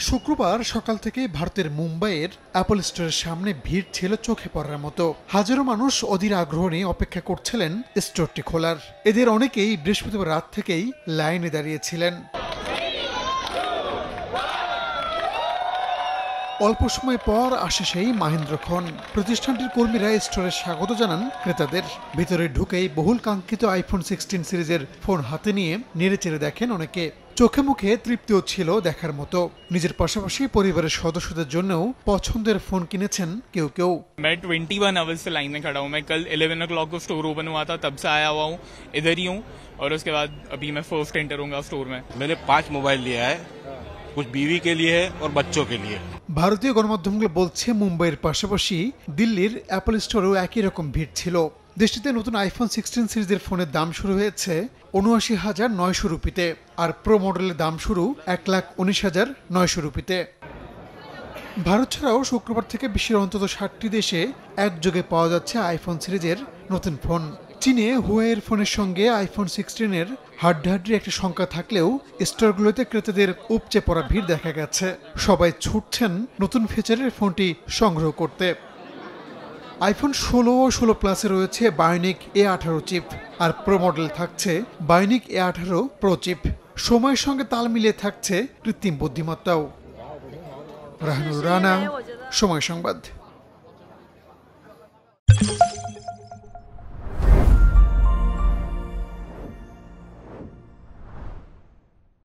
শুক্রবার সকাল থেকে ভারতের মুম্বাইয়ের অ্যাপল স্টোরের সামনে ভিড় ছিল চোখে পড়ার মতো। হাজারো মানুষ অধীর আগ্রহ নিয়ে অপেক্ষা করছিলেন স্টোরটি খোলার। এদের অনেকেই বৃহস্পতিবার রাত থেকেই লাইনে দাঁড়িয়েছিলেন। অল্প সময় পর আসে সেই মাহেন্দ্রক্ষণ। প্রতিষ্ঠানটির কর্মীরা স্টোরে স্বাগত জানান ক্রেতাদের। ভিতরে ঢুকেই বহুল কাঙ্ক্ষিত আইফোন 16 সিরিজের ফোন হাতে নিয়ে নেড়েচেড়ে দেখেন অনেকে। চোখে মুখে তৃপ্তিও ছিল দেখার মতো। নিজের পাশাপাশি পরিবারের সদস্যদের জন্যও পছন্দের ফোন কিনেছেন কেউ কেউ। मैं 21 आवर्स से लाइन में खड़ा हूँ। मैं कल 11 o'clock को स्टोर ओपन हुआ था, तब से आया हुआ हूँ, इधर ही हूँ। और उसके बाद अभी मैं फर्स्ट एंटर होऊंगा स्टोर में। मैंने 5 मोबाइल लिया है, कुछ बीवी के लिए है और बच्चों के लिए। ভারতীয় গণমাধ্যমগুলো বলছে মুম্বাইয়ের পাশাপাশি দিল্লির অ্যাপল স্টোরেও একই রকম ভিড় ছিল। দেশটিতে নতুন আইফোন 16 সিরিজের ফোনের দাম শুরু হয়েছে ৭৯,৯০০ রুপিতে, আর প্রো মডেলের দাম শুরু ১,১৯,৯০০ রুপিতে। ভারত ছাড়াও শুক্রবার থেকে বিশ্বের অন্তত ৬০টি দেশে একযোগে পাওয়া যাচ্ছে আইফোন সিরিজের নতুন ফোন। চীনে হুয়াওয়ের ফোনের সঙ্গে আইফোন 16-এর হাড্ডাহাড্ডির একটা সংখ্যা থাকলেও স্টোরগুলোতে ক্রেতাদের উপচে পড়া ভিড় দেখা গেছে। সবাই ছুটছেন নতুন ফিচারের ফোনটি সংগ্রহ করতে। আইফোন 16 ও 16 প্লাসে রয়েছে বায়োনিক A18 চিপ, আর প্রো মডেল থাকছে বায়োনিক A18 প্রো চিপ। সময়ের সঙ্গে তাল মিলিয়ে থাকছে কৃত্রিম বুদ্ধিমত্তাও। রাহানুর রানা, সময় সংবাদ।